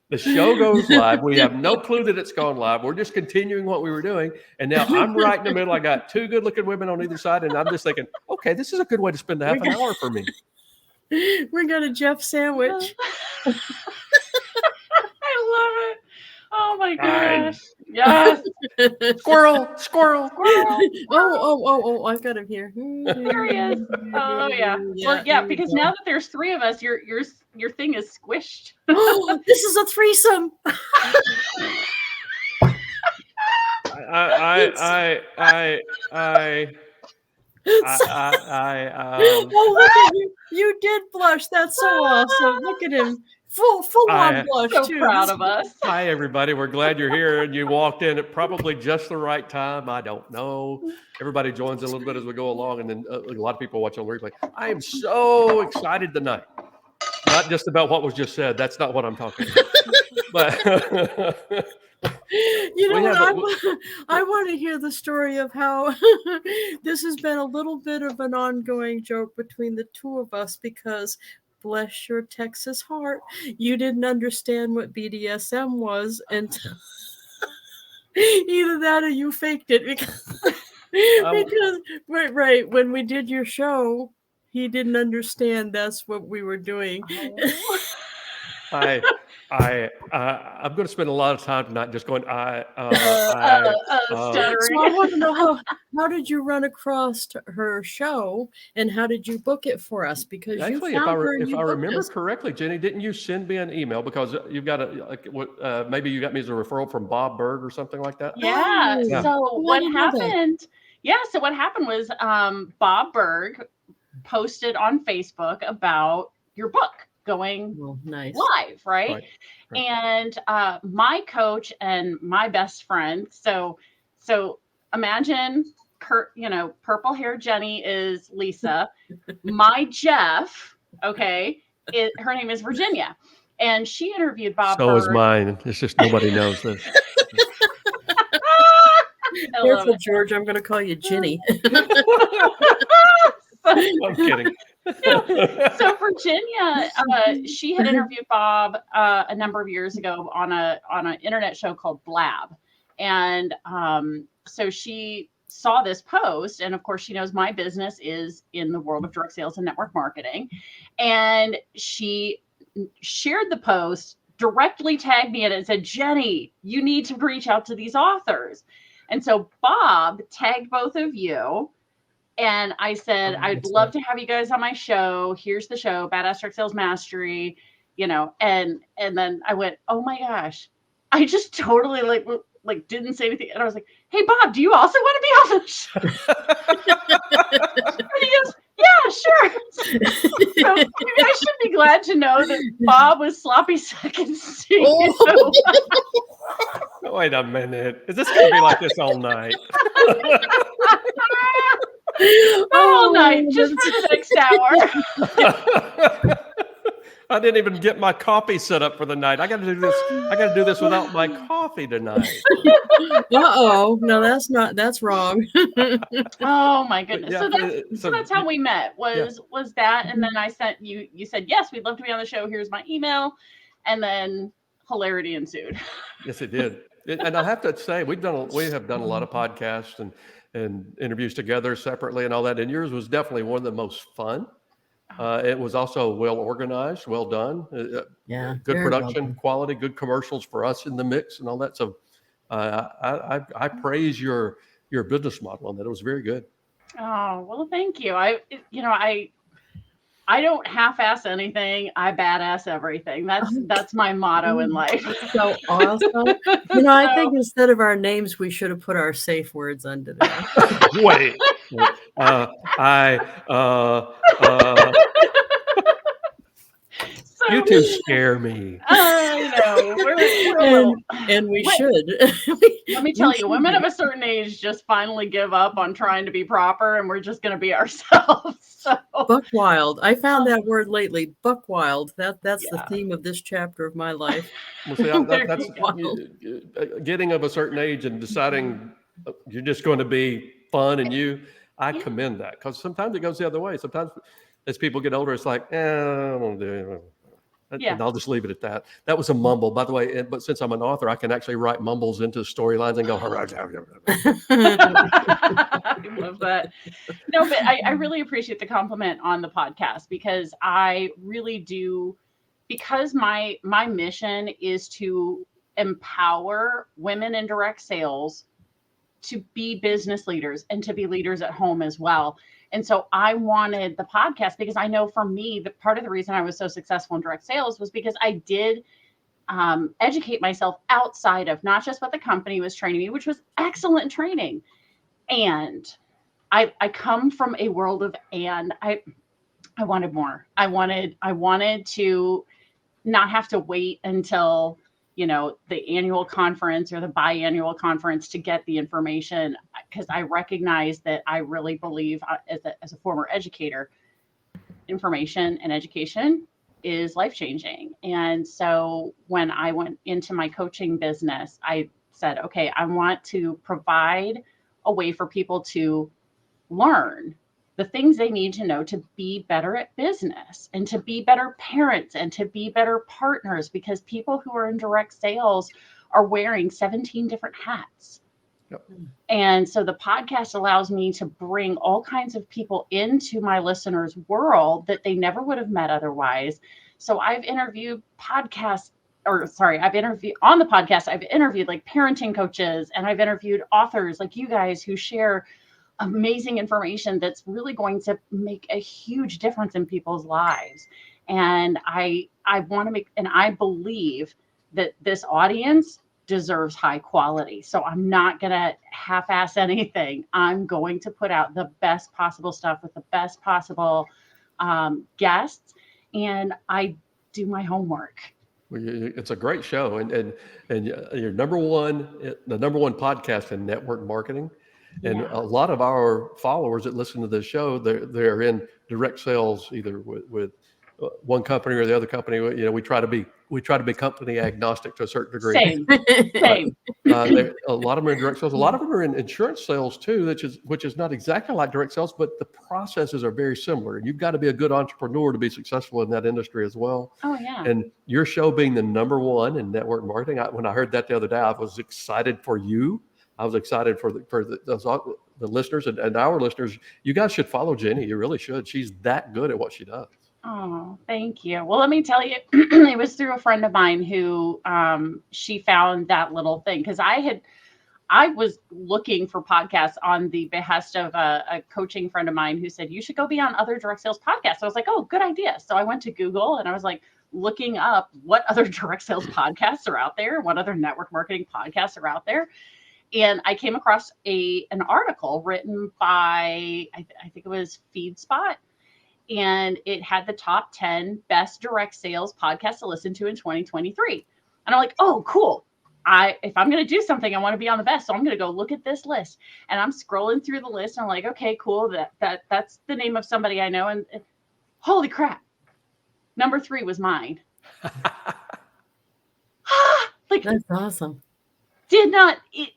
The show goes live. We have no clue that it's gone live. We're just continuing what we were doing. And now I'm right in the middle. I got two good-looking women on either side, and I'm just thinking, okay, this is a good way to spend half an hour for me. We got a Jeff sandwich. I love it. Oh my gosh. Yes. Squirrel. Oh, I've got him here. There he is. Oh yeah. Well, yeah, because now that there's three of us, your thing is squished. Oh, this is a threesome. Oh, look at you. You did blush. That's so awesome. Look at him. Full on blush, so too. Proud of us. Hi, everybody. We're glad you're here. And you walked in at probably just the right time. I don't know. Everybody joins a little bit as we go along. And then a lot of people watch on replay. I am so excited tonight. Not just about what was just said. That's not what I'm talking about. But you know what? I want to hear the story of how this has been a little bit of an ongoing joke between the two of us because bless your Texas heart, you didn't understand what BDSM was until either that or you faked it because right when we did your show, he didn't understand that's what we were doing. I'm going to spend a lot of time tonight just going. So I want to know how did you run across her show and how did you book it for us? Because actually, if I remember correctly, Jenny, didn't you send me an email because you've got maybe you got me as a referral from Bob Berg or something like that? Yeah. So what happened? Yeah. So what happened was Bob Berg posted on Facebook about your book going live, right? And my coach and my best friend. So imagine, purple hair Jenny is Lisa. My Jeff, okay, her name is Virginia, and she interviewed Bob. So is mine. It's just nobody knows this. Careful, George. I'm going to call you Jenny. I'm kidding. So Virginia, she had interviewed Bob a number of years ago on an internet show called Blab, and so she saw this post, and of course she knows my business is in the world of direct sales and network marketing, and she shared the post, directly tagged me in it, and said, "Jenny, you need to reach out to these authors." And so Bob tagged both of you. And I said, I'd love to have you guys on my show. Here's the show, Badass Direct Sales Mastery, and then I went, oh my gosh, I just totally like didn't say anything. And I was like, hey, Bob, do you also want to be on the show? And he goes, yeah, sure. So maybe I should be glad to know that Bob was sloppy seconds. Wait a minute. Is this going to be like this all night? All night, just for the next hour. I didn't even get my coffee set up for the night. I got to do this without my coffee tonight. No, that's wrong. Oh my goodness. Yeah, so that's how we met was that. And then I sent you said, yes, we'd love to be on the show. Here's my email. And then hilarity ensued. Yes, it did. And I have to say, we have done a lot of podcasts and interviews together separately and all that. And yours was definitely one of the most fun. It was also well organized, well done. Good production quality, good commercials for us in the mix and all that. So I praise your business model on that. It was very good. Oh, well, thank you. I don't half-ass anything. I badass everything. That's my motto in life. So awesome. I think instead of our names, we should have put our safe words under there. Wait. You two scare me. I know. And we should. Let me tell you, women of a certain age just finally give up on trying to be proper, and we're just going to be ourselves. So. Buck wild. I found that word lately. Buck wild. That's the theme of this chapter of my life. Well, see, that's getting of a certain age and deciding you're just going to be fun and you. I commend that because sometimes it goes the other way. Sometimes as people get older, it's like, I don't do it. Yeah. And I'll just leave it at that. That was a mumble, by the way. But since I'm an author, I can actually write mumbles into storylines and go. I love that. No, but I really appreciate the compliment on the podcast, because I really do, because my mission is to empower women in direct sales to be business leaders and to be leaders at home as well. And so I wanted the podcast because I know for me, the part of the reason I was so successful in direct sales was because I did educate myself outside of not just what the company was training me, which was excellent training. And I come from a world of, and I wanted more. I wanted to not have to wait until, the annual conference or the biannual conference to get the information, because I recognize that I really believe, as a former educator, information and education is life-changing. And so when I went into my coaching business, I said, okay, I want to provide a way for people to learn the things they need to know to be better at business and to be better parents and to be better partners, because people who are in direct sales are wearing 17 different hats. Yep. And so the podcast allows me to bring all kinds of people into my listeners' world that they never would have met otherwise. So I've interviewed on the podcast, I've interviewed like parenting coaches, and I've interviewed authors like you guys who share amazing information that's really going to make a huge difference in people's lives. And I want to make, and I believe that this audience deserves high quality. So I'm not going to half-ass anything. I'm going to put out the best possible stuff with the best possible guests. And I do my homework. It's a great show. And you're the number one podcast in network marketing. And Yeah. a lot of our followers that listen to this show, they're in direct sales, either with one company or the other company. We try to be company agnostic to a certain degree. Same. A lot of them are in direct sales. A lot of them are in insurance sales too, which is not exactly like direct sales, but the processes are very similar. And you've got to be a good entrepreneur to be successful in that industry as well. Oh yeah. And your show being the number one in network marketing, when I heard that the other day, I was excited for you. I was excited for the listeners and our listeners. You guys should follow Jennie. You really should. She's that good at what she does. Oh, thank you. Well, let me tell you, it was through a friend of mine who she found that little thing, because I was looking for podcasts on the behest of a coaching friend of mine who said, you should go be on other direct sales podcasts. I was like, oh, good idea. So I went to Google and I was like looking up what other direct sales podcasts are out there, what other network marketing podcasts are out there. And I came across an article written by, I think it was FeedSpot, and it had the top 10 best direct sales podcasts to listen to in 2023. And I'm like, oh, cool. If I'm going to do something, I want to be on the best. So I'm going to go look at this list. And I'm scrolling through the list and I'm like, okay, cool. That's the name of somebody I know. And holy crap. Number 3 was mine. That's awesome. It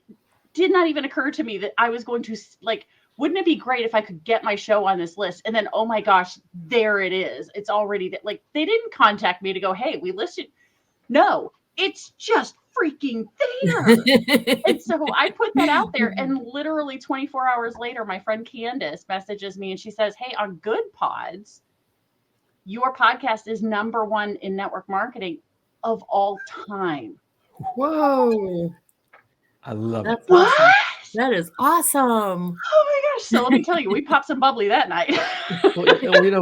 did not even occur to me that I was going to, wouldn't it be great if I could get my show on this list? And then, oh my gosh, there it is. It's already that. They didn't contact me to go, hey, we listed. No, it's just freaking there. And so I put that out there, and literally 24 hours later, my friend Candace messages me and she says, hey, on Good Pods, your podcast is number 1 in network marketing of all time. Whoa. I love That's it. awesome. That is awesome. Oh my gosh. So let me tell you, we popped some bubbly that night. Well,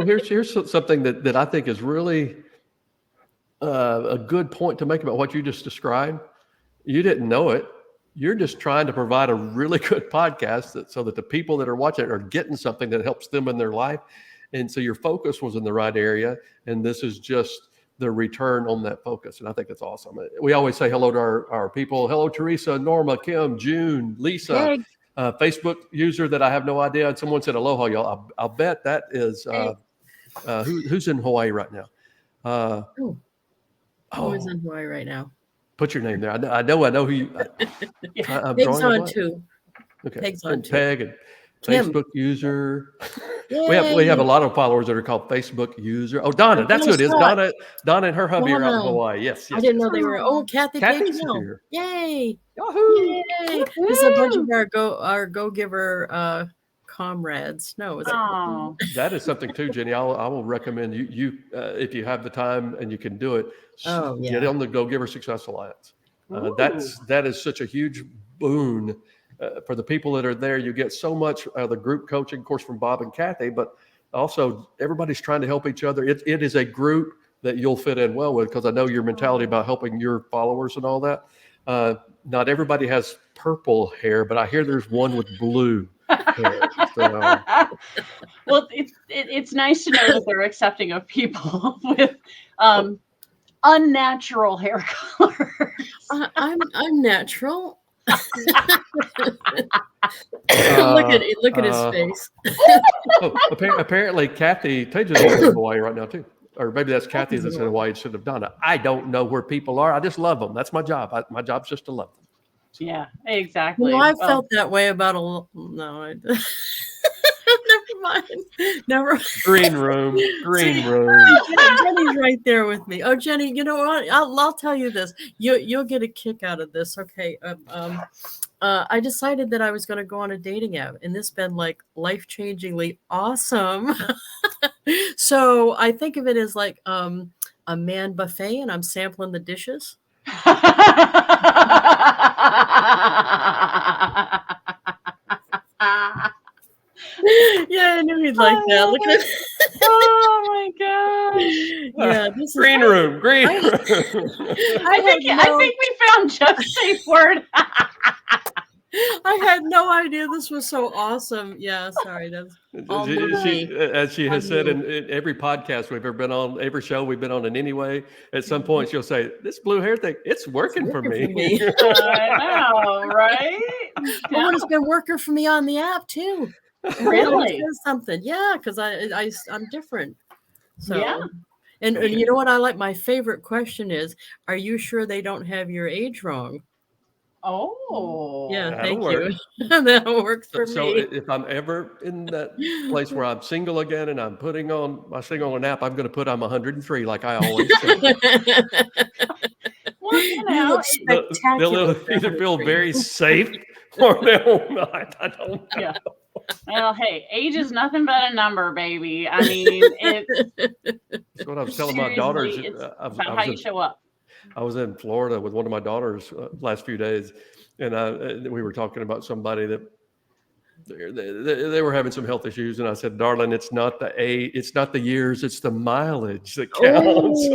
here's something that I think is really a good point to make about what you just described. You didn't know it. You're just trying to provide a really good podcast so that the people that are watching it are getting something that helps them in their life. And so your focus was in the right area. And this is just the return on that focus. And I think that's awesome. We always say hello to our people. Hello, Teresa, Norma, Kim, June, Lisa, Facebook user that I have no idea. And someone said aloha, y'all. I'll bet that is who's in Hawaii right now. Who's in Hawaii right now? Put your name there. I know who you. Peg's on 2. Okay. Peg's on 2. Peg Kim. Facebook user. Yay. We have a lot of followers that are called Facebook user. Oh, Donna, that's who it is. Donna and her hubby are out in Donna. Hawaii. Yes, I yes. didn't yes. know they were. Oh, Kathy Kathy's Pagel. here. Yay. Yahoo! Yay. This is a bunch of our go-giver comrades. No, is it? Oh, That is something too, Jenny. I will recommend you if you have the time and you can do it. Oh, yeah. Get on the Go Giver Success Alliance. Ooh. That is such a huge boon for the people that are there. You get so much the group coaching, of course, from Bob and Kathy, but also everybody's trying to help each other. It is a group that you'll fit in well with, because I know your mentality about helping your followers and all that. Not everybody has purple hair, but I hear there's one with blue hair. So. Well, it's nice to know that they're accepting of people with unnatural hair colors. I'm natural. Look at his face. Apparently, Kathy Taja's in Hawaii right now too, or maybe that's Kathy that's in Hawaii instead of Donna. I don't know where people are. I just love them. That's my job. My job's just to love them. So. Yeah, exactly. I felt that way about no. Never mind. Never. Green room. Jenny's right there with me. Oh, Jenny, you know what? I'll tell you this. You'll get a kick out of this. Okay. I decided that I was going to go on a dating app, and this has been like life-changingly awesome. So I think of it as like a man buffet, and I'm sampling the dishes. Yeah, I knew he'd like that. Look at Oh my god! Yeah, this green room. I think we found just a safe word. I had no idea this was so awesome. Yeah, sorry. That's all as she has said in every podcast we've ever been on, every show we've been on in any way, at some point she'll say, this blue hair thing, it's working for me. I know, right? Oh, and it's been working for me on the app too. Really? Something. Yeah, because I'm different. So yeah. And you know what I like? My favorite question is, are you sure they don't have your age wrong? Oh. Yeah, That'll thank work. you. That works for So me. if I'm ever in that place where I'm single again and I'm putting on my single app, I'm going to put I'm 103 like I always say. Well, you know, look spectacular. They'll either feel very safe or they'll not. I don't know. Yeah. Well, hey, age is nothing but a number, baby. I mean, That's what I was telling my daughters. It's about how you show up. I was in Florida with one of my daughters last few days, and we were talking about somebody that they were having some health issues, and I said, "Darling, it's not the age, it's not the years, it's the mileage that counts."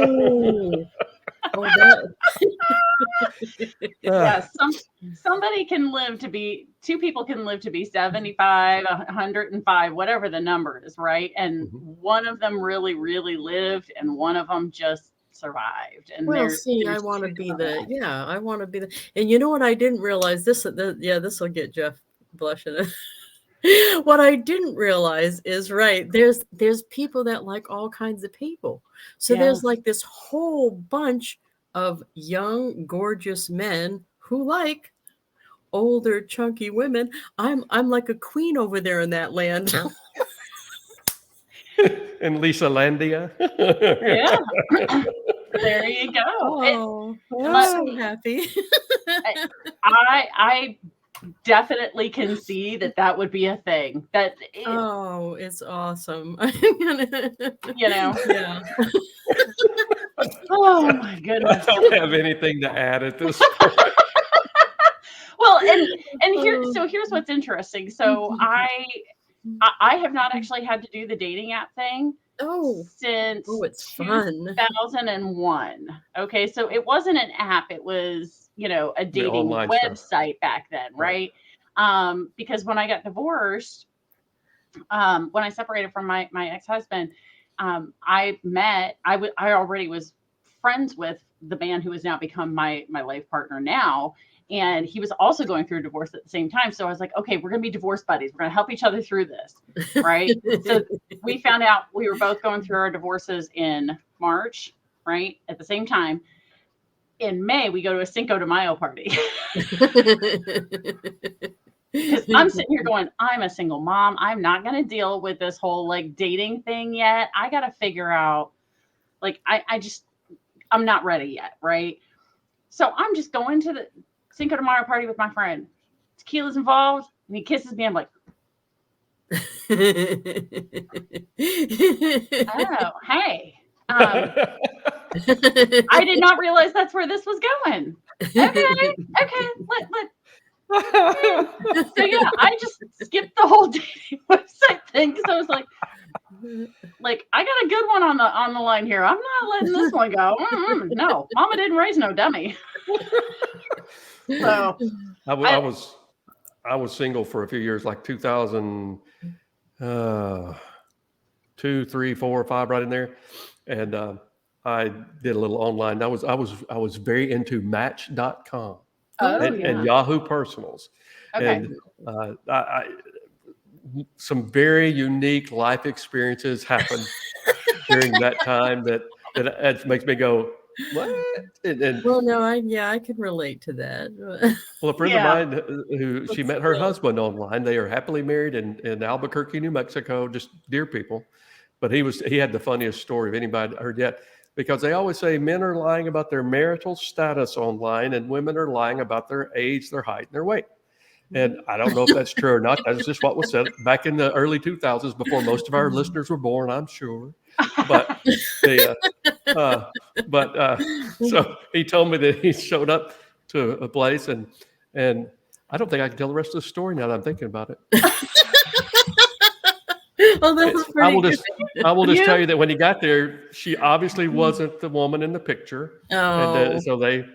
Yeah, somebody can live to be, two people can live to be 75, 105, whatever the number is, right? And one of them really, really lived, and one of them just survived. And well, see, I want to be I want to be the. And you know what? I didn't realize this. This will get Jeff blushing. What I didn't realize is there's people that like all kinds of people. So there's like this whole bunch of young, gorgeous men who like older, chunky women. I'm like a queen over there in that land. In Lisa Landia. Yeah. There you go. Oh, I'm so happy. I definitely can see that would be a thing. It's awesome. You know. Yeah. Oh my goodness. I don't have anything to add at this point. Well, and here's what's interesting. So I have not actually had to do the dating app thing since it's fun. 2001. Okay, so it wasn't an app, it was, a dating website back then, right? Because when I got divorced, when I separated from my ex-husband, I already was friends with the man who has now become my life partner now. And he was also going through a divorce at the same time. So I was like, okay, we're going to be divorce buddies. We're going to help each other through this. Right. So we found out we were both going through our divorces in March, right? At the same time. In May, we go to a Cinco de Mayo party. Because I'm sitting here going, I'm a single mom. I'm not going to deal with this whole like dating thing yet. I got to figure out, like, I'm not ready yet. Right. So I'm just going to the Cinco de Mayo party with my friend. Tequila's involved and he kisses me. I'm like, oh, hey. I did not realize that's where this was going. Okay. So yeah, I just skipped the whole dating website thing because I was like, I got a good one on the line here. I'm not letting this one go. No, Mama didn't raise no dummy. So I was single for a few years, like 2000, 2, 3, 4, 5, right in there, and I did a little online. I was very into Match.com and Yahoo Personals, okay. and some very unique life experiences happened during that time that makes me go, what? Well, no, I can relate to that. Well, a friend of mine who she met her husband online. They are happily married in Albuquerque, New Mexico, just dear people. But he had the funniest story of anybody heard yet, because they always say men are lying about their marital status online and women are lying about their age, their height, and their weight. And I don't know if that's true or not. That's just what was said back in the early 2000s, before most of our listeners were born, I'm sure. But so he told me that he showed up to a place, and I don't think I can tell the rest of the story now that I'm thinking about it. Oh, that was pretty good. I will just tell you that when he got there, she obviously wasn't the woman in the picture. Oh. And so they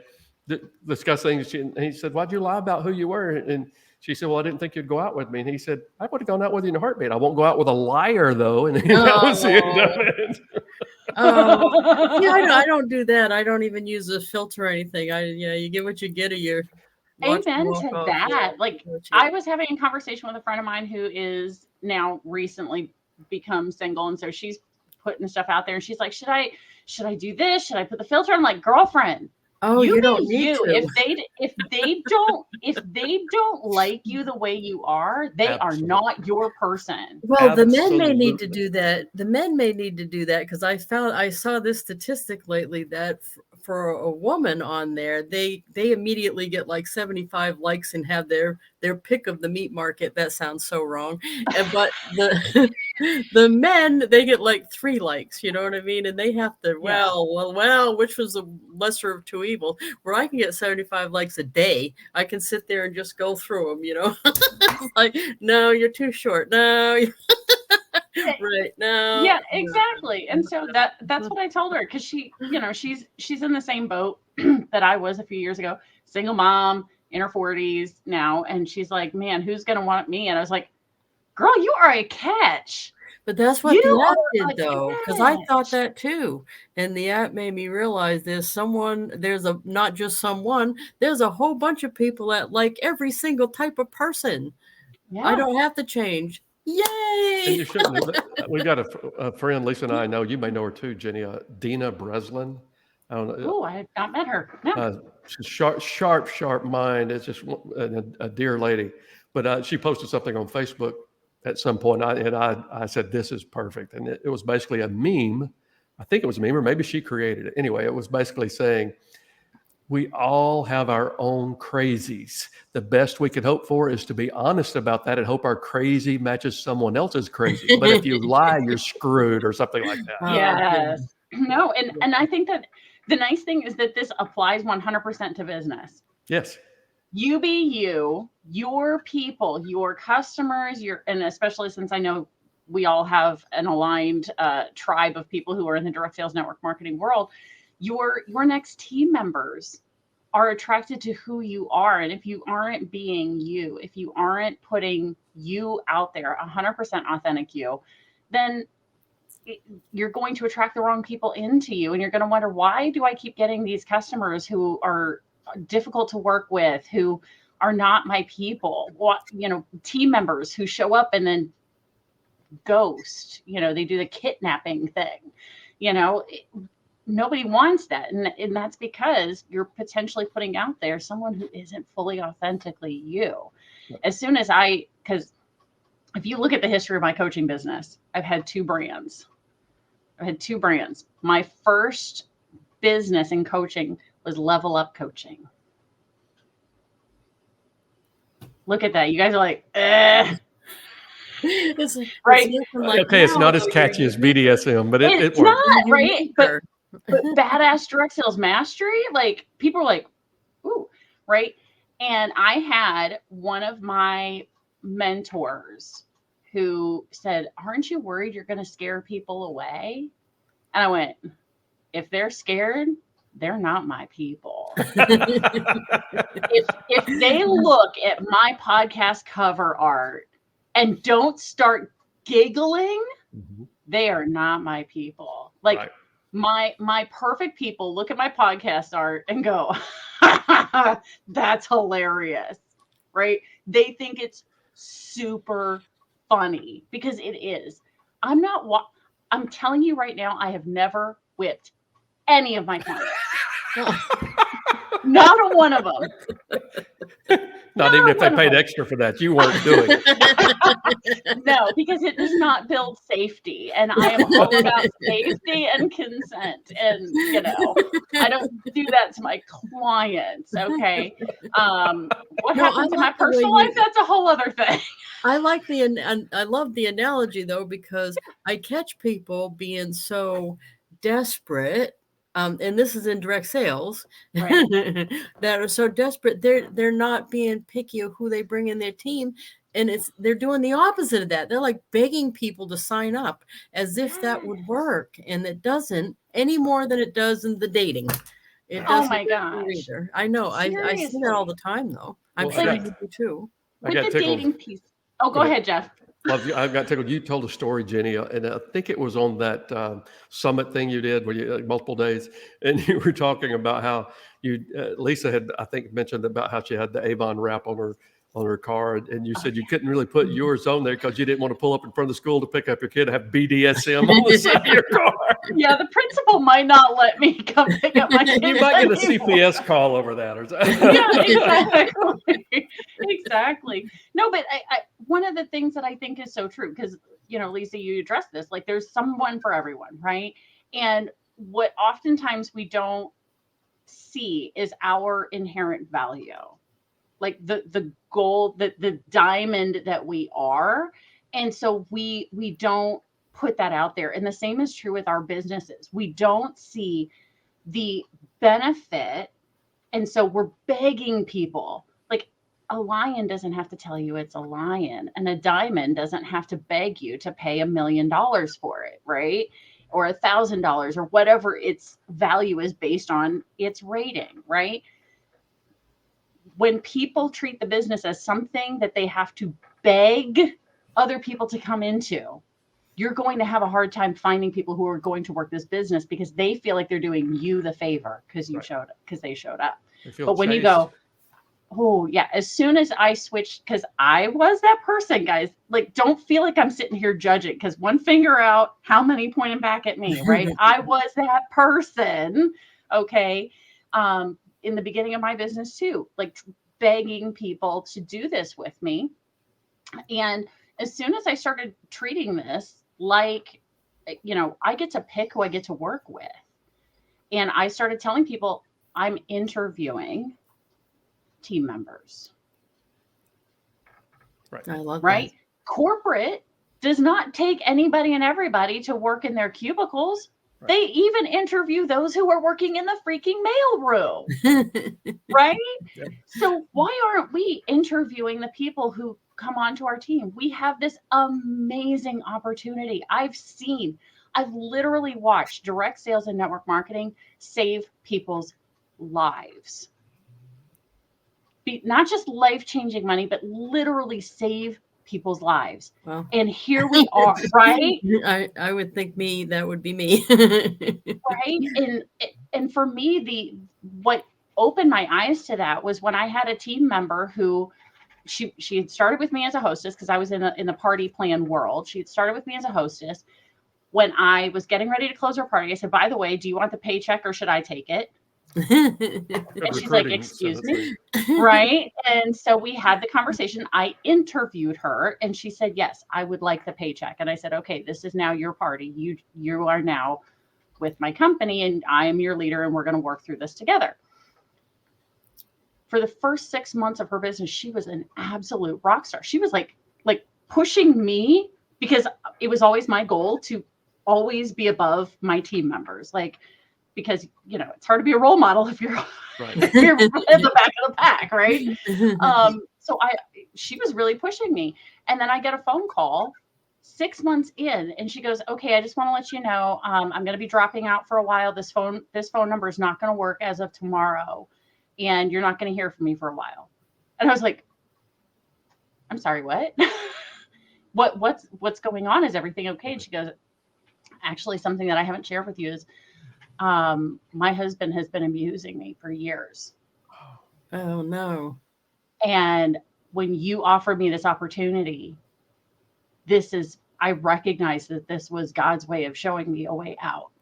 discussed things. And he said, "Why'd you lie about who you were?" And she said, "Well, I didn't think you'd go out with me." And he said, "I would have gone out with you in a heartbeat. I won't go out with a liar, though." And that was the end of it. Yeah, I don't do that. I don't even use a filter or anything. You get what you get, or you amen to that. Like, I was having a conversation with a friend of mine who is now recently become single, and so she's putting stuff out there, and she's like, should I do this? Should I put the filter? I'm like, girlfriend, you don't need to. If they don't like you the way you are, they are not your person. Well, the men may need to do that. The men may need to do that, because I saw this statistic lately that for a woman on there, they immediately get like 75 likes and have their pick of the meat market. That sounds so wrong. But the men, they get like 3 likes, you know what I mean? And they have to, well, which was the lesser of two evils? Where I can get 75 likes a day, I can sit there and just go through them, you know? It's like, no, you're too short. No, right. No. Yeah, exactly. And so that's what I told her, because she, she's in the same boat that I was a few years ago, single mom in her 40s now. And she's like, man, who's going to want me? And I was like, girl, you are a catch. But that's what the app did, though, because I thought that too. And the app made me realize there's a whole bunch of people that like every single type of person. Yeah. I don't have to change. Yay! And you shouldn't. We got a friend, Lisa and I know. You may know her too, Jenny. Dina Breslin. I don't know. Oh, I have not met her. No. She's sharp mind. It's just a dear lady. But she posted something on Facebook at some point, I said, "This is perfect." And it was basically a meme. I think it was a meme, or maybe she created it. Anyway, it was basically saying, we all have our own crazies. The best we could hope for is to be honest about that and hope our crazy matches someone else's crazy. But if you lie, you're screwed, or something like that. Yes. No, and I think that the nice thing is that this applies 100% to business. Yes. You be you, your people, your customers, and especially since I know we all have an aligned tribe of people who are in the direct sales network marketing world, your next team members are attracted to who you are. And if you aren't being you, if you aren't putting you out there, 100% authentic you, then you're going to attract the wrong people into you. And you're going to wonder, why do I keep getting these customers who are difficult to work with, who are not my people? What, team members who show up and then ghost, they do the kidnapping thing, nobody wants that. And that's because you're potentially putting out there someone who isn't fully authentically you. as soon as because if you look at the history of my coaching business, I've had two brands. My first business in coaching was Level Up Coaching. Look at that. You guys are like, right? Okay, it's not as catchy as BDSM, but it It's works. not, right? But badass direct sales mastery, like people are like, ooh, right? And I had one of my mentors who said, aren't you worried you're going to scare people away? And I went, if they're scared, they're not my people. if they look at my podcast cover art and don't start giggling, they are not my people. Like my perfect people look at my podcast art and go, that's hilarious, right? They think it's super funny because it is. I'm telling you right now, I have never whipped any of my clients. Not a one of them. Not even if they paid extra for that. You weren't doing it. No, because it does not build safety. And I am all about safety and consent. And, I don't do that to my clients. Okay. What happens in my personal life? That's a whole other thing. I love the analogy though, because I catch people being so desperate. And this is in direct sales, right. That are so desperate. They're not being picky of who they bring in their team. And they're doing the opposite of that. They're like begging people to sign up as if that would work. And it doesn't any more than it does in the dating. It doesn't. Oh my gosh. Either. I know. I see that all the time though. I'm sure you do too. With the dating piece. Oh, go ahead, Jeff. I've got tickled. You told a story, Jennie, and I think it was on that summit thing you did where you multiple days, and you were talking about how Lisa had, I think, mentioned about how she had the Avon wrap on her car, and you said you couldn't really put yours on there because you didn't want to pull up in front of the school to pick up your kid and have BDSM on the side of your car. Yeah, the principal might not let me come pick up my kid. You might get a CPS call over that, or something. Yeah, exactly. No, but I one of the things that I think is so true, because Lisa, you addressed this, like there's someone for everyone, right? And what oftentimes we don't see is our inherent value, like the gold, the diamond that we are. And so we don't put that out there. And the same is true with our businesses. We don't see the benefit. And so we're begging people. Like a lion doesn't have to tell you it's a lion, and a diamond doesn't have to beg you to pay $1 million for it, right? Or $1,000 or whatever its value is based on its rating, right? When people treat the business as something that they have to beg other people to come into, you're going to have a hard time finding people who are going to work this business because they feel like they're doing you the favor because they showed up. But when you go, oh yeah, as soon as I switched, because I was that person, guys, like don't feel like I'm sitting here judging, because one finger out, how many pointing back at me, right? I was that person, okay, in the beginning of my business too, like begging people to do this with me. And as soon as I started treating this like, I get to pick who I get to work with. And I started telling people I'm interviewing team members. Right. I love right. that. Corporate does not take anybody and everybody to work in their cubicles. Right. They even interview those who are working in the freaking mailroom. Right. Yep. So why aren't we interviewing the people who come onto our team? We have this amazing opportunity. I've literally watched direct sales and network marketing save people's lives. Not just life-changing money, but literally save people's lives. Wow. And here we are, right? I would think that would be me. Right. And for me, what opened my eyes to that was when I had a team member who she had started with me as a hostess, because I was in the party plan world. She had started with me as a hostess. When I was getting ready to close her party, I said, by the way, do you want the paycheck or should I take it? And she's like, excuse me? Right? And so we had the conversation. I interviewed her and she said, yes, I would like the paycheck. And I said, okay, this is now your party. You are now with my company and I am your leader and we're going to work through this together. For the first 6 months of her business, she was an absolute rock star. She was like pushing me because it was always my goal to always be above my team members. Like, because, it's hard to be a role model if you're, if you're in the back of the pack, right? So she was really pushing me. And then I get a phone call 6 months in and she goes, okay, I just want to let you know, I'm going to be dropping out for a while. This phone number is not going to work as of tomorrow. And you're not going to hear from me for a while. And I was like, I'm sorry, what? What's going on? Is everything okay? And she goes, actually, something that I haven't shared with you is my husband has been abusing me for years. Oh, no. And when you offered me this opportunity, I recognize that this was God's way of showing me a way out.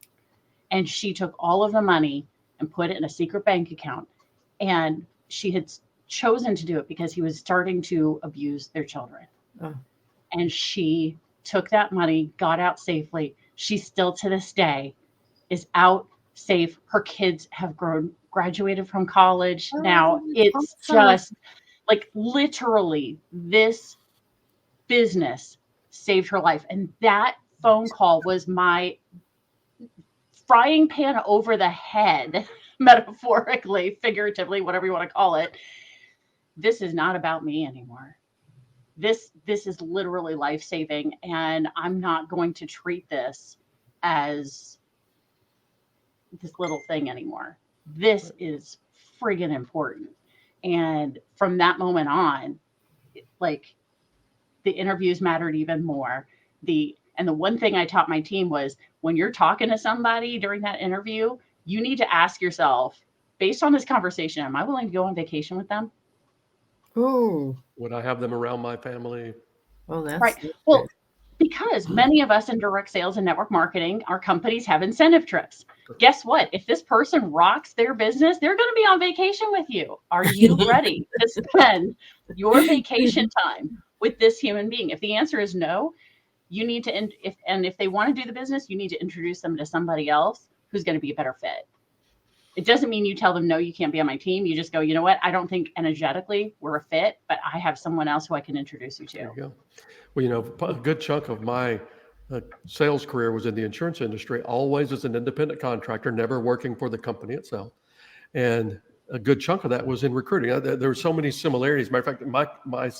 And she took all of the money and put it in a secret bank account. And she had chosen to do it because he was starting to abuse their children. Oh. And she took that money, got out safely. She still to this day is out safe. Her kids have graduated from college. Now it's just like literally this business saved her life. And that phone call was my frying pan over the head, metaphorically, figuratively, whatever you want to call it. This is not about me anymore. This is literally life-saving, and I'm not going to treat this as this little thing anymore. This is friggin' important. And from that moment on, like, the interviews mattered even more. And the one thing I taught my team was when you're talking to somebody during that interview, you need to ask yourself, based on this conversation, am I willing to go on vacation with them? Oh, would I have them around my family? Well, that's right. Well, because many of us in direct sales and network marketing, our companies have incentive trips. Guess what? If this person rocks their business, they're going to be on vacation with you. Are you ready to spend your vacation time with this human being? If the answer is no, you need to, if they want to do the business, you need to introduce them to somebody else who's going to be a better fit. It doesn't mean you tell them, no, you can't be on my team. You just go, you know what? I don't think energetically we're a fit, but I have someone else who I can introduce you to. There you go. Well, a good chunk of my sales career was in the insurance industry, always as an independent contractor, never working for the company itself. And a good chunk of that was in recruiting. There were so many similarities. Matter of fact,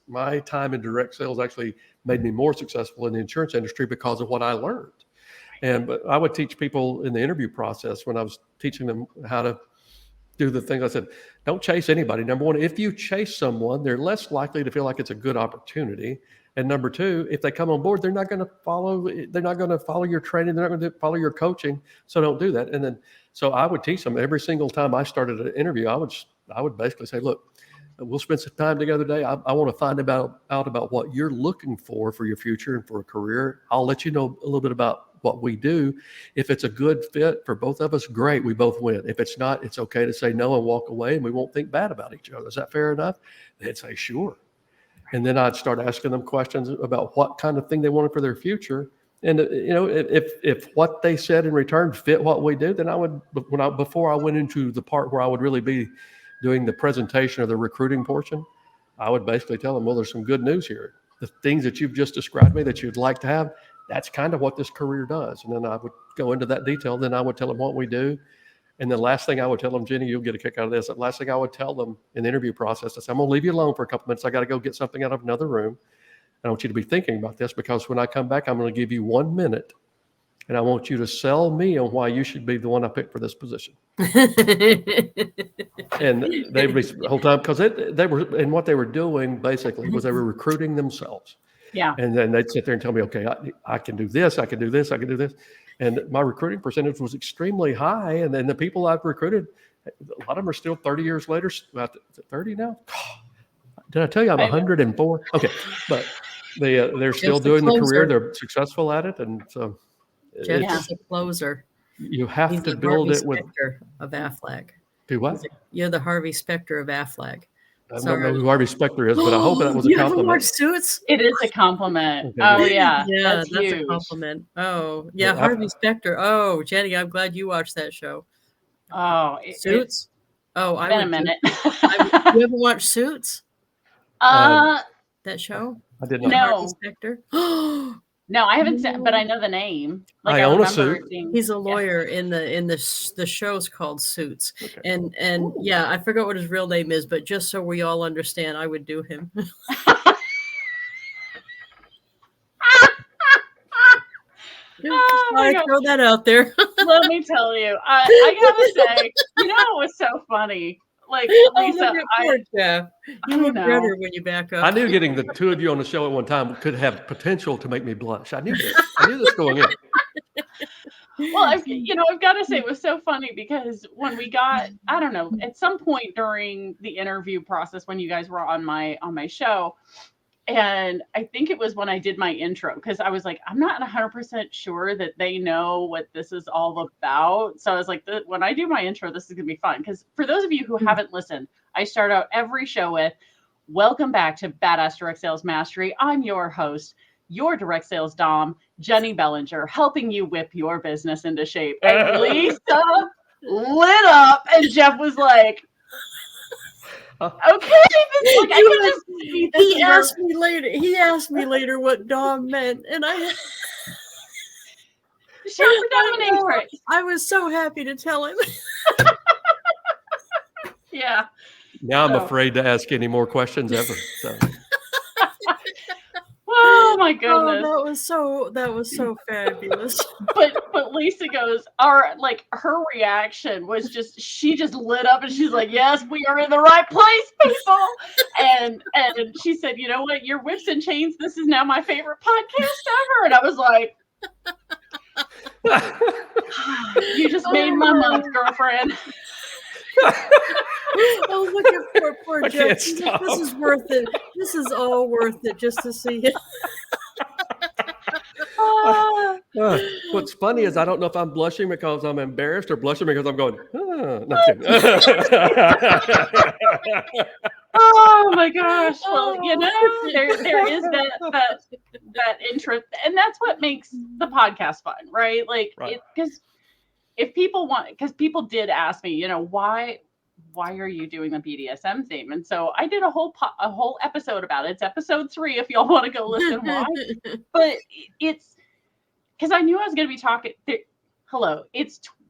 my time in direct sales actually made me more successful in the insurance industry because of what I learned. But I would teach people in the interview process when I was teaching them how to do the things. I said, don't chase anybody. Number one, if you chase someone, they're less likely to feel like it's a good opportunity. And number two, if they come on board, they're not going to follow your training. They're not going to follow your coaching. So don't do that. And then, so I would teach them every single time I started an interview. I would basically say, look, we'll spend some time together today. I want to find out about what you're looking for your future and for a career. I'll let you know a little bit about what we do. If it's a good fit for both of us, great, we both win. If it's not, it's okay to say no and walk away, and we won't think bad about each other. Is that fair enough? They'd say, sure. And then I'd start asking them questions about what kind of thing they wanted for their future. And if what they said in return fit what we do, then before I went into the part where I would really be doing the presentation of the recruiting portion, I would basically tell them, well, there's some good news here. The things that you've just described me that you'd like to have, that's kind of what this career does. And then I would go into that detail. Then I would tell them what we do. And the last thing I would tell them, Jennie, you'll get a kick out of this. The last thing I would tell them in the interview process is, I'm going to leave you alone for a couple minutes. I got to go get something out of another room. I want you to be thinking about this, because when I come back, I'm going to give you 1 minute. And I want you to sell me on why you should be the one I picked for this position. And they'd be the whole time, because they were, and what they were doing basically was they were recruiting themselves. Yeah. And then they'd sit there and tell me, okay, I can do this, I can do this, I can do this. And my recruiting percentage was extremely high. And then the people I've recruited, a lot of them are still 30 years later, about 30 now. Did I tell you I'm 104? Okay. But they're still doing the career. They're successful at it. And so Jeff is a closer. You have He's to the build Harvey it with Specter of Affleck. do what? You're the Harvey Specter of Affleck. I don't know who Harvey Specter is, but I hope that was a You haven't compliment. watched Suits? It is a compliment. Okay, Oh good. yeah, Yeah, that's that's huge. a compliment. Oh, yeah, Well, Harvey Specter. Oh, Jenny, I'm glad you watched that show. Oh, Suits? Oh, I Been a would. minute. You ever watched Suits? That show? I did With not. Harvey No, Specter? no, I haven't seen, but I know the name. Like I I own a remember suit. seeing. He's a lawyer in the show's called Suits. Okay. And yeah, I forgot what his real name is, but just so we all understand, I would do him. Oh my I God. throw that out there. Let me tell you, I gotta say, you know, it was so funny. Like Lisa, poor Jeff. You look know. better when you back up. I knew getting the two of you on the show at one time could have potential to make me blush. I knew this. I knew this going in. well, I've got to say it was so funny because when we got, I don't know, at some point during the interview process when you guys were on my show, and I think it was when I did my intro because I was like, I'm not 100% sure that they know what this is all about. So I was like, when I do my intro, this is gonna be fun because for those of you who haven't listened, I start out every show with, "Welcome back to Badass Direct Sales Mastery. I'm your host, your direct sales dom, Jennie Bellinger, helping you whip your business into shape." And Lisa lit up, and Jeff was like, "Okay, this, like, I can just see this." He asked me later. He asked me later what Dom meant, and Short for dominatrix. I was so happy to tell him. Yeah. Now I'm So- afraid to ask any more questions ever. So. Oh my Oh, goodness. that was so fabulous. But Lisa goes, her reaction was just, she just lit up and she's like, "Yes, we are in the right place, people." And she said, "You know what? Your Whips and Chains, this is now my favorite podcast ever." And I was like, "You just made my month, girlfriend." Oh, look at poor I Jeff. can't He's like, "This stop. is worth it. This is all worth it just to see him." What's funny is I don't know if I'm blushing because I'm embarrassed or blushing because I'm going, no, I'm kidding. Oh my gosh. Well, there is that interest, and that's what makes the podcast fun, right? Like, Right. because if people want, because people did ask me, why are you doing the BDSM theme? And so I did a whole episode about it. It's episode 3 if y'all want to go listen why. But it's because I knew I was going to be talking.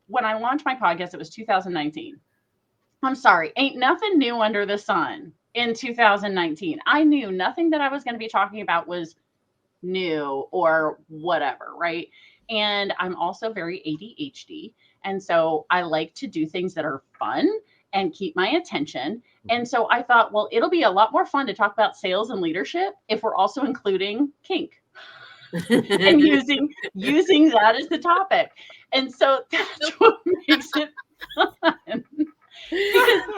When I launched my podcast, it was 2019. I'm sorry, ain't nothing new under the sun in 2019. I knew nothing that I was going to be talking about was new or whatever, right? And I'm also very ADHD. And so I like to do things that are fun and keep my attention. And so I thought, well, it'll be a lot more fun to talk about sales and leadership if we're also including kink and using that as the topic. And so that's what makes it fun. Because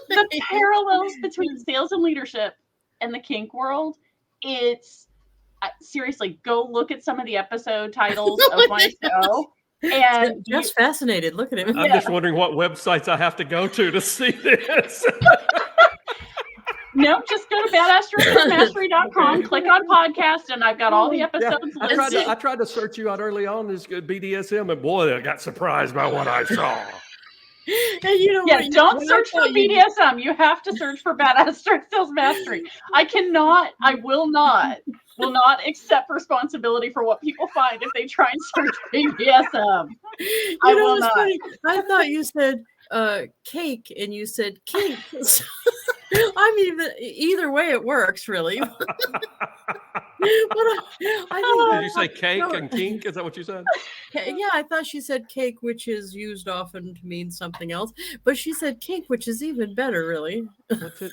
the parallels between sales and leadership and the kink world, it's seriously, go look at some of the episode titles of my show. And Jeff's fascinated. Look at him. I'm just wondering what websites I have to go to see this. No, just go to badassdirectsalesmastery.com, click on podcast, and I've got all the episodes listed. I tried to search you out early on as BDSM, and boy, I got surprised by what I saw. And you know what? Don't search for BDSM. You have to search for Badass Direct Sales Mastery. I will not accept responsibility for what people find if they try and search BDSM. I will not. Funny? I thought you said cake and you said kink. I mean, either way it works, really. But Did you say cake and kink? Is that what you said? Yeah, I thought she said cake, which is used often to mean something else. But she said kink, which is even better, really. That's it.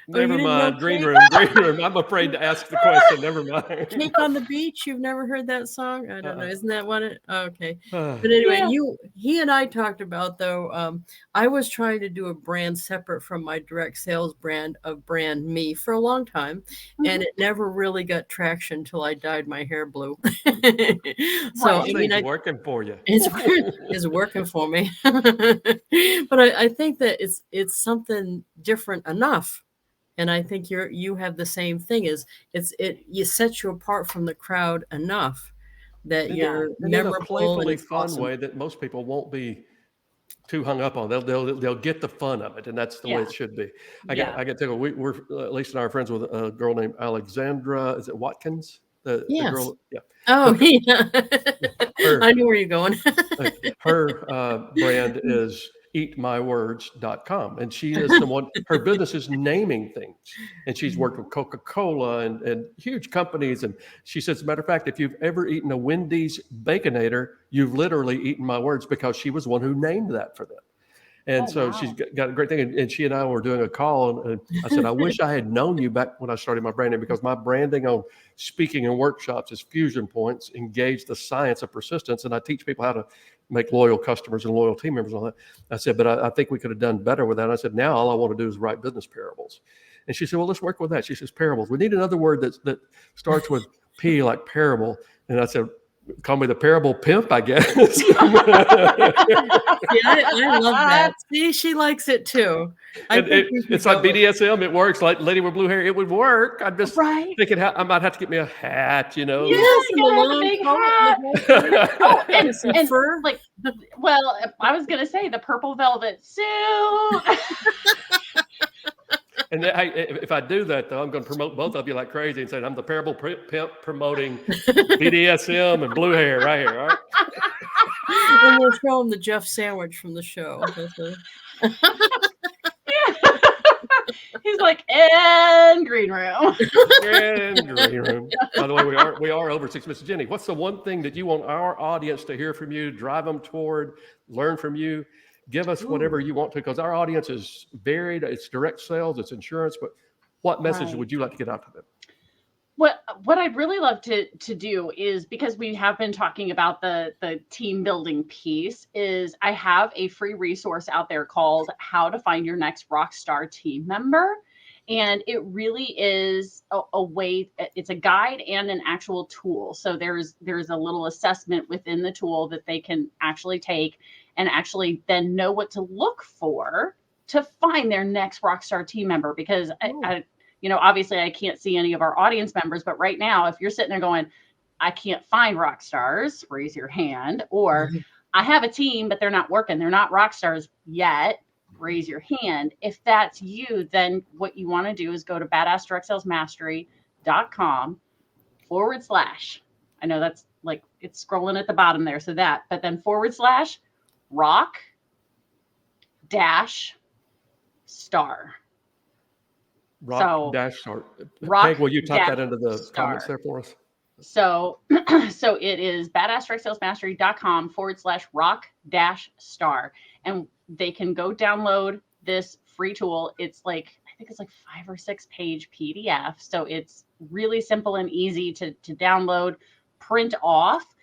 Never didn't know mind. Green Cake? room. Green room. I'm afraid to ask the question. Never mind. Cake on the Beach. You've never heard that song? I don't know. Isn't that one? Okay. Uh, But anyway, Yeah. he and I talked about though. I was trying to do a brand separate from my direct sales brand of brand me for a long time, and it never really got traction until I dyed my hair blue. So Right. I mean, things working for you. it's working for me. But I think that it's something different enough. And I think you have the same thing is you set you apart from the crowd enough that Yeah. you're And in a memorable and playfully it's fun awesome. way that most people won't be too hung up on. They'll get the fun of it, and that's the way Yeah. it should be. I Yeah. get to go. We're Lisa and I are friends with a girl named Alexandra. Is it Watkins? The Yes. girl. Yeah. Oh, Her- yeah. her- I knew where you're going. Her brand is eatmywords.com, and she is someone, her business is naming things, and she's worked with Coca-Cola and huge companies. And she says, as a matter of fact, if you've ever eaten a Wendy's Baconator, you've literally eaten my words, because she was one who named that for them. And Oh, so wow. she's got a great thing. And she and I were doing a call, and I said, I wish I had known you back when I started my branding, because my branding on speaking and workshops is fusion points, engage the science of persistence. And I teach people how to make loyal customers and loyal team members and all that. I said, but I think we could have done better with that. And I said, now all I want to do is write business parables. And she said, well, let's work with that. She says, parables. We need another word that starts with P, like parable. And I said, call me the parable pimp, I guess. See, I love that. See, she likes it too. It's like BDSM. It works. Like Lady with Blue Hair, it would work. I'm just Right. thinking I might have to get me a hat, Yeah, Yes, and the you gotta have a long big coat hat. and the whole thing. Oh, And some and fur. like, well, I was gonna say the purple velvet suit. And if I do that, though, I'm going to promote both of you like crazy and say I'm the parable pimp promoting BDSM and blue hair right here. All right. And we'll show him the Jeff sandwich from the show. He's like, and green room. And green room. By the way, we are over 6 minutes. Jennie, what's the one thing that you want our audience to hear from you, drive them toward, learn from you? Give us whatever you want to, because our audience is varied. It's direct sales, it's insurance, but what message Right. would you like to get out to them? What I'd really love to do is, because we have been talking about the team building piece, is I have a free resource out there called How to Find Your Next Rockstar Team Member. And it really is a way, it's a guide and an actual tool. So there's a little assessment within the tool that they can actually take and actually then know what to look for to find their next rockstar team member. Because I obviously I can't see any of our audience members, but right now, if you're sitting there going, I can't find rock stars, raise your hand. Or I have a team, but they're not working. They're not rock stars yet. Raise your hand. If that's you, then what you want to do is go to badassdirectsalesmastery.com / I know that's like, it's scrolling at the bottom there. So that, but then / rock - star. Rock dash star. Rock Peg, will you type that dash into the star. comments there for us? So it is badassdirectsalesmastery.com / rock - star. And they can go download this free tool. It's like, I think it's like 5 or 6 page PDF. So it's really simple and easy to download, print off,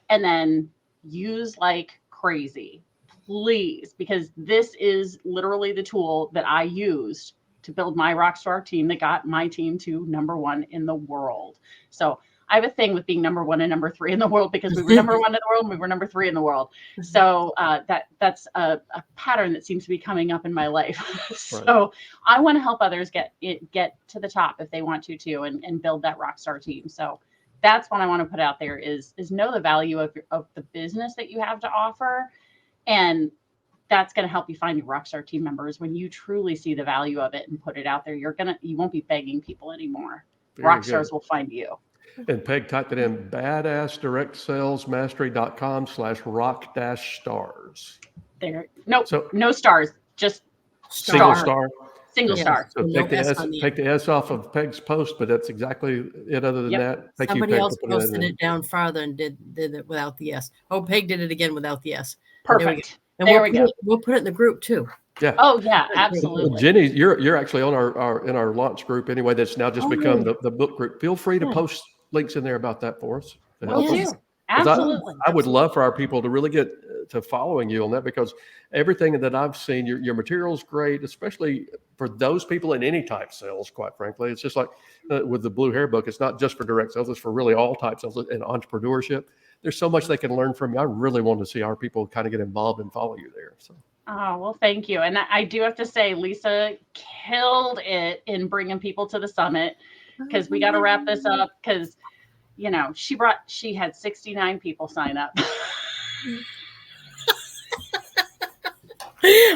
and then use like crazy, please, because this is literally the tool that I used to build my rockstar team that got my team to #1 in the world. So I have a thing with being #1 and #3 in the world, because we were #1 in the world and we were #3 in the world. So that's a pattern that seems to be coming up in my life. So I want to help others get to the top if they want to too, and build that rockstar team. So that's what I want to put out there is know the value of the business that you have to offer. And that's going to help you find your rockstar team members. When you truly see the value of it and put it out there, you won't be begging people anymore. Rockstars will find you. And Peg typed it in badassdirectsalesmastery.com / rock - stars. There. Nope. So no stars. Just single star. Single star. So No take the S on the take the S off of Peg's post, but that's exactly it. Other than that, thank Somebody you, Peg, else for putting posted that in. it down farther and did it without the S. Oh, Peg did it again without the S. Perfect. And there we go. We'll put it in the group too. Yeah. Oh yeah, absolutely. Jenny, you're actually on our in our launch group anyway. That's now just become the book group. Feel free to Yeah. post links in there about that for us. To Will help us. Yes. do. 'Cause Absolutely. I would love for our people to really get to following you on that, because everything that I've seen, your material is great, especially for those people in any type sales, quite frankly. It's just like with the Blue Hair book, it's not just for direct sales, it's for really all types of sales and entrepreneurship. There's so much they can learn from you. I really want to see our people kind of get involved and follow you there. So. Oh, well, thank you. And I do have to say, Lisa killed it in bringing people to the summit, because we got to wrap this up, because, you know, she had 69 people sign up.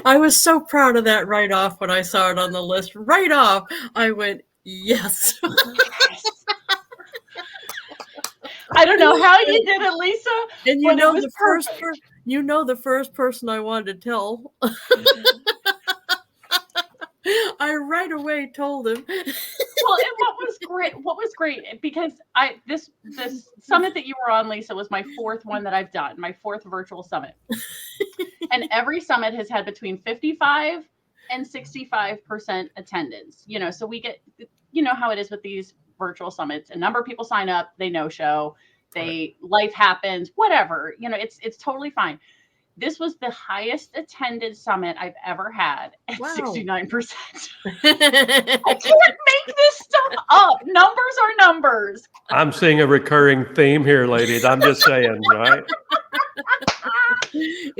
I was so proud of that right off when I saw it on the list. Right off, I went, yes. I don't know how you did it, Lisa. And but it was the first person I wanted to tell. I right away told him. Well, and what was great, because this summit that you were on, Lisa, was my fourth one that I've done, my fourth virtual summit. And every summit has had between 55 and 65% attendance. You know, so we get, you know how it is with these virtual summits. A number of people sign up, they no show, life happens, whatever. You know, it's totally fine. This was the highest attended summit I've ever had at 69%. I can't make this stuff up. Numbers are numbers. I'm seeing a recurring theme here, ladies. I'm just saying, right?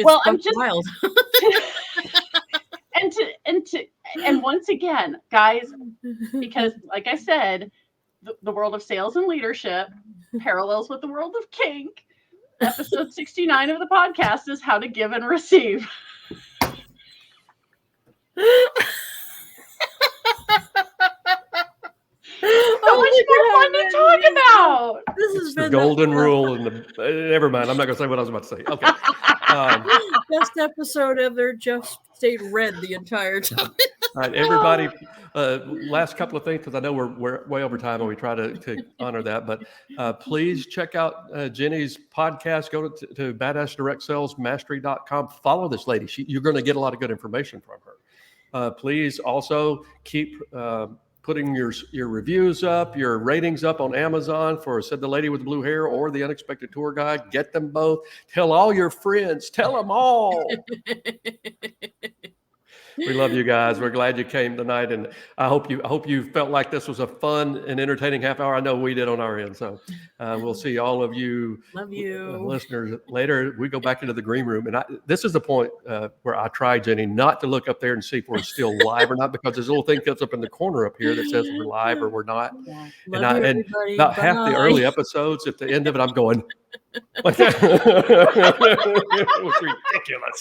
Well, I'm just wild. and once again, guys, because like I said, the world of sales and leadership parallels with the world of kink. Episode 69 of the podcast is how to give and receive. So much more fun to talk about. This has been the golden rule, and never mind. I'm not going to say what I was about to say. Okay. Best episode ever. Just stayed red the entire time. All right, everybody. Last couple of things, because I know we're way over time, and we try to honor that. But please check out Jenny's podcast. Go to badassdirectsalesmastery.com. Follow this lady. You're going to get a lot of good information from her. Please also keep putting your reviews up, your ratings up on Amazon for Said the Lady with the Blue Hair or The Unexpected Tour Guide. Get them both. Tell all your friends. Tell them all. We love you guys. We're glad you came tonight, and I hope you felt like this was a fun and entertaining half hour. I know we did on our end. So we'll see all of you, love you, listeners, later. We go back into the green room, and this is the point where I try, Jenny, not to look up there and see if we're still live or not, because there's a little thing that's up in the corner up here that says we're live or we're not. Yeah. And about half the early episodes, at the end of it, I'm going like that. It was ridiculous.